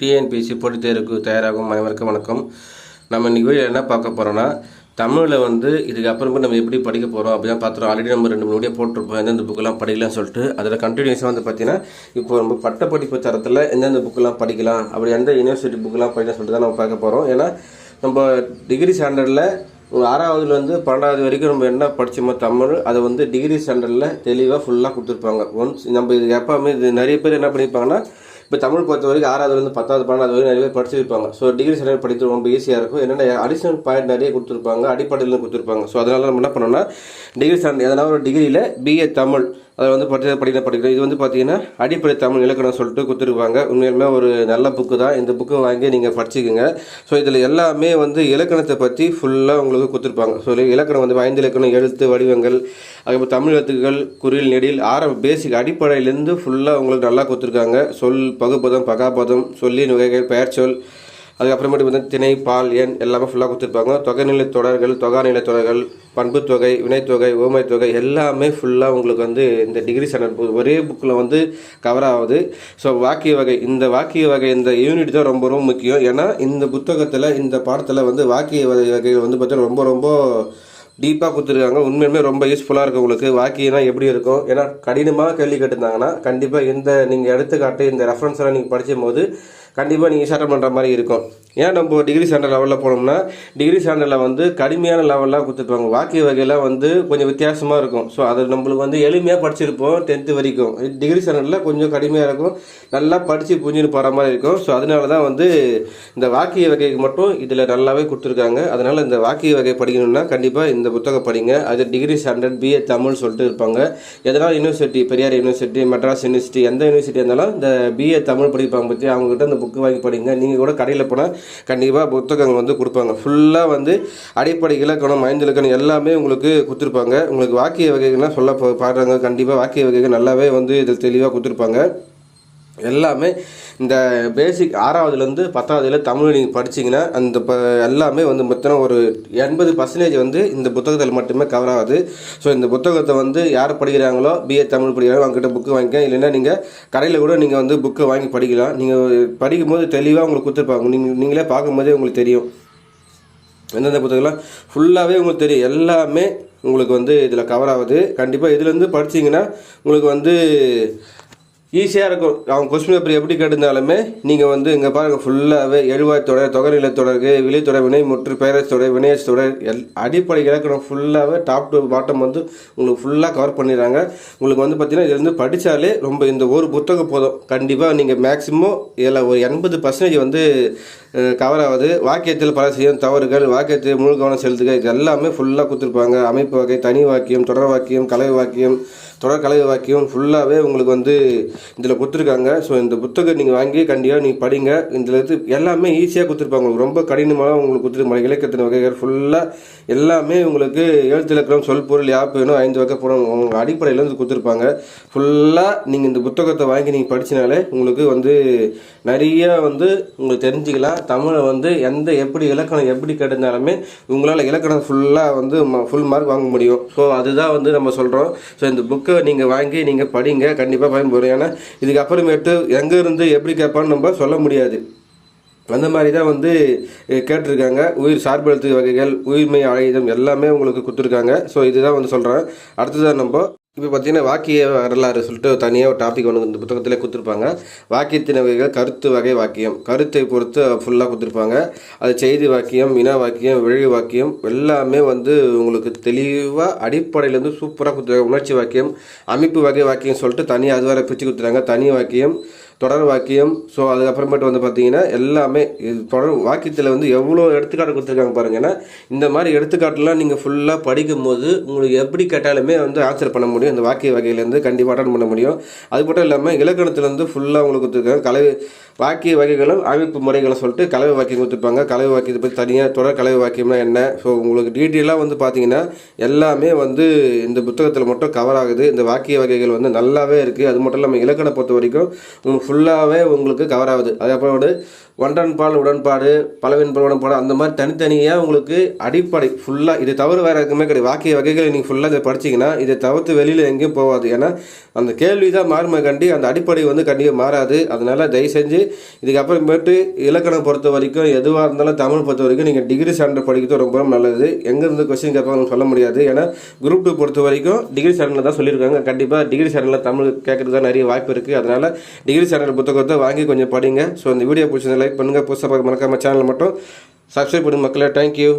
TNPSC போட்டித் தேர்வுக்கு தயாராகும் அனைவருக்கும் வணக்கம். நம்ம இன்றைக்கி வீடியோ என்ன பார்க்க போகிறோன்னா, தமிழில் இதுக்கு அப்புறமே நம்ம எப்படி படிக்க போகிறோம் அப்படி தான் பார்த்துறோம். ஆல்ரெடி நம்ம 2-3 வீடியோ போட்டிருப்போம் எந்தெந்த புக்கெல்லாம் படிக்கலாம்னு சொல்லிட்டு. அதில் கண்டினியூஸாக பார்த்தீங்கன்னா இப்போ நம்ம பட்டப்படிப்பு தரத்தில் எந்தெந்த புக்கெல்லாம் படிக்கலாம், அப்படி எந்த யூனிவர்சிட்டி புக்கெல்லாம் படிக்கலாம் சொல்லிட்டு தான் நம்ம பார்க்க போகிறோம். ஏன்னா நம்ம டிகிரி ஸ்டாண்டர்டில் 6வதுலேருந்து 12வது வரைக்கும் நம்ம என்ன படித்தோமோ தமிழ், அதை டிகிரி ஸ்டாண்டர்டில் தெளிவாக ஃபுல்லாக கொடுத்துருப்பாங்க. ஒன்ஸ் நம்ம இது எப்போவுமே இது நிறைய பேர் என்ன பண்ணியிருப்பாங்கன்னா, இப்போ தமிழ் பொறுத்த வரைக்கும் 6வதுலேருந்து 10வது 12வது வரைக்கும் நிறைய பேர் படிச்சிருப்பாங்க. ஸோ டிகிரி ஸ்டாண்டர்ட் படிக்கிறது ரொம்ப ஈஸியாக இருக்கும். என்னென்ன அடிஷனல் பாயிண்ட் நிறைய கொடுத்துருப்பாங்க, அடிப்படையில் கொடுத்துருப்பாங்க. ஸோ அதனால நம்ம என்ன பண்ணோம்னா, டிகிரி ஸ்டாண்டர்ட் எதனா ஒரு டிகிரியில் பிஏ தமிழ் அதை படிக்கிறோம். இது பார்த்தீங்கன்னா அடிப்படை தமிழ் இலக்கணம் சொல்லிட்டு கொடுத்துருப்பாங்க. உண்மையிலுமே ஒரு நல்ல புக்கு தான். இந்த புக்கை வாங்கி நீங்கள் படிச்சுக்கோங்க. ஸோ இதில் எல்லாமே இலக்கணத்தை பற்றி ஃபுல்லாக உங்களுக்கு கொடுத்துருப்பாங்க. ஸோ இலக்கணம் 5 இலக்கணம், எழுத்து வடிவங்கள், அதுக்கப்புறம் தமிழ் எழுத்துக்கள், குறில், நெடில், பேசிக் அடிப்படையிலேருந்து ஃபுல்லாக உங்களுக்கு நல்லா கொடுத்துருக்காங்க. சொல், பகுப்பதம், பகாபதம், சொல்லின் வகைகள், பெயர்ச்சொல், அதுக்கப்புறமேட்டு திணை, பால், எண் எல்லாமே ஃபுல்லாக கொடுத்துருப்பாங்க. தொகைநிலை தொடர்கள், தொகாநிலை தொடர்கள், பண்புத்தொகை, வினைத்தொகை, ஓமைத்தொகை எல்லாமே ஃபுல்லாக உங்களுக்கு இந்த டிகிரி ஸ்டாண்டர்ட் ஒரே புக்கில் கவர் ஆகுது. ஸோ வாக்கிய வகை, இந்த வாக்கிய வகை இந்த யூனிட் தான் ரொம்ப ரொம்ப முக்கியம். ஏன்னா இந்த புத்தகத்தில் இந்த பாடத்தில் வாக்கிய வகைகள் பார்த்தீங்கன்னா ரொம்ப ரொம்ப டீப்பாக கொடுத்துருக்காங்க. உண்மையுமே ரொம்ப யூஸ்ஃபுல்லாக இருக்கும் உங்களுக்கு. வாக்கியம்னா எப்படி இருக்கும், ஏன்னா கடினமாக கேள்வி கேட்டிருந்தாங்கன்னா கண்டிப்பாக நீங்கள் எடுத்துக்காட்டு இந்த ரெஃபரன்ஸ்லாம் நீங்கள் படிக்கும் போது கண்டிப்பாக நீங்கள் ஷார்ட் பண்ணுற மாதிரி இருக்கும். ஏன் நம்ம டிகிரி ஸ்டாண்டர்ட் லெவலில் போனோம்னா, டிகிரி ஸ்டாண்டர்டில் கடுமையான லெவலில் கொடுத்துருப்பாங்க. வாக்கிய வகையில் கொஞ்சம் வித்தியாசமாக இருக்கும். ஸோ அது நம்மளுக்கு எளிமையாக படிச்சிருப்போம் 10th வரைக்கும். டிகிரி ஸ்டாண்டர்டில் கொஞ்சம் கடுமையாக இருக்கும், நல்லா படித்து புரிஞ்சுன்னு போகிற மாதிரி இருக்கும். ஸோ அதனால தான் இந்த வாக்கிய வகைக்கு மட்டும் இதில் நல்லாவே கொடுத்துருக்காங்க. அதனால் இந்த வாக்கிய வகை படிக்கணும்னா கண்டிப்பாக இந்த புத்தகம் படிங்க. அது டிகிரி ஸ்டாண்டர்ட் பிஏ தமிழ் சொல்லிட்டு இருப்பாங்க. எதனால் university, Periyar university, Madras university, எந்த யூனிவர்சிட்டி இருந்தாலும் இந்த பிஏ தமிழ் படிப்பாங்க பற்றி அவங்ககிட்ட இந்த புக்கு வாங்கி படிங்க. நீங்கள் கூட கடையில் போனால் கண்டிப்பாக புத்தகங்கள் கொடுப்பாங்க. ஃபுல்லாக அடிப்படை இலக்கணம், 5 இலக்கணம் எல்லாமே உங்களுக்கு கொடுத்துருப்பாங்க. உங்களுக்கு வாக்கிய வகைகள்லாம் சொல்ல பாடுறாங்க. கண்டிப்பாக வாக்கிய வகைகள் நல்லாவே இதில் தெளிவாக கொடுத்துருப்பாங்க. எல்லாமே இந்த பேசிக் 6வதுலேருந்து 10வதுல தமிழ் நீங்கள் படிச்சிங்கன்னா அந்த எல்லாமே மொத்தம் ஒரு 80% இந்த புத்தகத்தில் மட்டுமே கவர் ஆகுது. ஸோ இந்த புத்தகத்தை யார் படிக்கிறாங்களோ, பிஏ தமிழ் படிக்கிறாங்களோ அவங்ககிட்ட புக்கு வாங்கிக்க. இல்லைன்னா நீங்கள் கடையில் கூட நீங்கள் புக்கு வாங்கி படிக்கலாம். நீங்கள் படிக்கும்போது தெளிவாக உங்களுக்கு கொடுத்துருப்பாங்க. நீங்களே பார்க்கும்போதே உங்களுக்கு தெரியும் எந்தெந்த புத்தகம்லாம் ஃபுல்லாகவே உங்களுக்கு தெரியும். எல்லாமே உங்களுக்கு இதில் கவர் ஆகுது. கண்டிப்பாக இதுலேருந்து படிச்சிங்கன்னா உங்களுக்கு ஈஸியாக இருக்கும். அவங்க கொஸ்டின் பேப்பர் எப்படி கேட்டிருந்தாலுமே நீங்கள் இங்கே பாருங்கள், ஃபுல்லாகவே எழுவாய் தொடர், தொகைநிலை தொடர்கு, விலைத்தொடர், வினை முற்று, பெயரச் தொடர், வினையச் தொடர், அடிப்படை இலக்கணம் ஃபுல்லாகவே டாப் டு பாட்டம் உங்களுக்கு ஃபுல்லாக கவர் பண்ணிடுறாங்க. உங்களுக்கு பார்த்தீங்கன்னா இதுலேருந்து படித்தாலே ரொம்ப இந்த ஒரு புத்தகம் போதும். கண்டிப்பாக நீங்கள் மேக்ஸிமம் இதில் ஒரு 80% கவர் ஆகுது. வாக்கியத்தில் பல செய்யும் தவறுகள், வாக்கியத்தில் முழு கவனம் செலுத்துக, இது எல்லாமே ஃபுல்லாக கொடுத்துருப்பாங்க. அமைப்பு வகை, தனி வாக்கியம், தொடர் வாக்கியம், கலவை வாக்கியம், தொடர் கலவை வாக்கியம் ஃபுல்லாகவே உங்களுக்கு இதில் கொடுத்துருக்காங்க. ஸோ இந்த புத்தகம் நீங்கள் வாங்கி கண்டிப்பாக நீங்கள் படிங்க. இதில் எல்லாமே ஈஸியாக கொடுத்துருப்பாங்க. உங்களுக்கு ரொம்ப கடினமாக உங்களுக்கு கொடுத்துருப்பாங்க. இலக்கியத்தின் வகைகள் ஃபுல்லாக எல்லாமே உங்களுக்கு எழுத்து இலக்கணம், சொல், பொருள், யாப்பு வேணும் 5 வகை போடணும் உங்கள் அடிப்படையில் கொடுத்துருப்பாங்க. ஃபுல்லாக நீங்கள் இந்த புத்தகத்தை வாங்கி நீங்கள் படிச்சினாலே உங்களுக்கு நிறைய உங்களுக்கு தெரிஞ்சுக்கலாம். தமிழை எந்த எப்படி இலக்கணம் எப்படி கேட்டிருந்தாலுமே உங்களால் இலக்கணம் ஃபுல்லாக ஃபுல் மார்க் வாங்க முடியும். ஸோ அதுதான் நம்ம சொல்கிறோம். ஸோ இந்த புக்கை நீங்கள் வாங்கி நீங்கள் படிங்க, கண்டிப்பாக பயன்படும். ஏன்னா இதுக்கப்புறமேட்டு எங்கேருந்து எப்படி கேட்பான்னு நம்ம சொல்ல முடியாது. அந்த மாதிரி தான் கேட்டிருக்காங்க. உயிர் சார்பெழுத்து வகைகள், உயிர்மை ஆயுதம் எல்லாமே உங்களுக்கு கொடுத்துருக்காங்க. ஸோ இதுதான் சொல்கிறேன். அடுத்ததான் நம்ம இப்போ பார்த்தீங்கன்னா வாக்கிய வரலாறு சொல்லிட்டு தனியாக ஒரு டாபிக் இந்த புத்தகத்தில் கொடுத்துருப்பாங்க. வாக்கியத்தின் வகைகள், கருத்து வகை வாக்கியம், கருத்தை பொறுத்து ஃபுல்லாக கொடுத்துருப்பாங்க. அது செய்தி வாக்கியம், வினா வாக்கியம், விழி வாக்கியம் எல்லாமே உங்களுக்கு தெளிவாக அடிப்படையிலேருந்து சூப்பராக கொடுத்துருக்காங்க. உணர்ச்சி வாக்கியம், அமைப்பு வகை வாக்கியம் சொல்லிட்டு தனியாக அது வேறு பிரித்து கொடுத்துருக்காங்க. தனி வாக்கியம், தொடர் வாக்கியம். ஸோ அதுக்கப்புறமேட்டு பார்த்தீங்கன்னா எல்லாமே தொடர் வாக்கியத்தில் எவ்வளோ எடுத்துக்காட்டு கொடுத்துருக்காங்க பாருங்கள். ஏன்னா இந்த மாதிரி எடுத்துக்காட்டுலாம் நீங்கள் ஃபுல்லாக படிக்கும்போது உங்களுக்கு எப்படி கேட்டாலுமே ஆன்சர் பண்ண முடியும். இந்த வாக்கிய வகையிலேருந்து கண்டிப்பாக அட்டன் பண்ண முடியும். அது மட்டும் இல்லாமல் இலக்கணத்துலேருந்து ஃபுல்லாக உங்களுக்கு கொடுத்துருக்காங்க. கலை வாக்கிய வகைகளும் அமைப்பு முறைகளை சொல்லிட்டு கலவை வாக்கியம் கொடுத்துருப்பாங்க. கலவை வாக்கியத்தை பற்றி தனியாக, தொடர் கலவை வாக்கியம்னா என்ன, ஸோ உங்களுக்கு டீட்டெயிலாக பார்த்தீங்கன்னா எல்லாமே இந்த புத்தகத்தில் மட்டும் கவர் ஆகுது. இந்த வாக்கிய வகைகள் நல்லாவே இருக்குது. அது மட்டும் இல்லாமல் இலக்கணம் பொறுத்த வரைக்கும் உங்களுக்கு ஃபுல்லாகவே உங்களுக்கு கவர் ஆகுது. அதுக்கப்புறம் ஒன்றன்பால் உடன்பாடு, பலவின்பால் உடன்பாடு, அந்த மாதிரி தனித்தனியாக உங்களுக்கு அடிப்படை ஃபுல்லாக இது தவிர வேறு எதுவுமே கிடையாது. வாக்கிய வகைகளை நீங்கள் ஃபுல்லாக இதை படிச்சிங்கன்னா இதை தவிர்த்து வெளியில் எங்கேயும் போகாது. ஏன்னா அந்த கேள்வி தான் மாறுமை கண்டி, அந்த அடிப்படை வந்து கண்டிப்பாக மாறாது. அதனால் தயவு செஞ்சு இதுக்கப்புறமேட்டு இலக்கணம் பொறுத்த வரைக்கும் எதுவாக இருந்தாலும் தமிழ் பொறுத்த வரைக்கும் நீங்கள் டிகிரி ஸ்டாண்டர்ட் படிக்கிறது ரொம்ப ரொம்ப நல்லது. எங்கேருந்து கொஸ்டின் கேட்பாங்கன்னு சொல்ல முடியாது. ஏன்னா குரூப் 2 பொறுத்த வரைக்கும் டிகிரி ஸ்டாண்டர்டில் தான் சொல்லியிருக்காங்க. கண்டிப்பாக டிகிரி ஸ்டாண்டர்டில் தமிழ் கேட்குறது தான் நிறைய வாய்ப்பு இருக்குது. அதனால் டிகிரி ஸ்டாண்டர்ட் புத்தகத்தை வாங்கி கொஞ்சம் படிங்க. ஸோ இந்த வீடியோ பிடிச்சதை லைக் பண்ணுங்கள். புதுசாக பார்க்க மறக்காம சேனல் மட்டும் சப்ஸ்கிரைப் பண்ணுங்க மக்களே. தேங்க்யூ.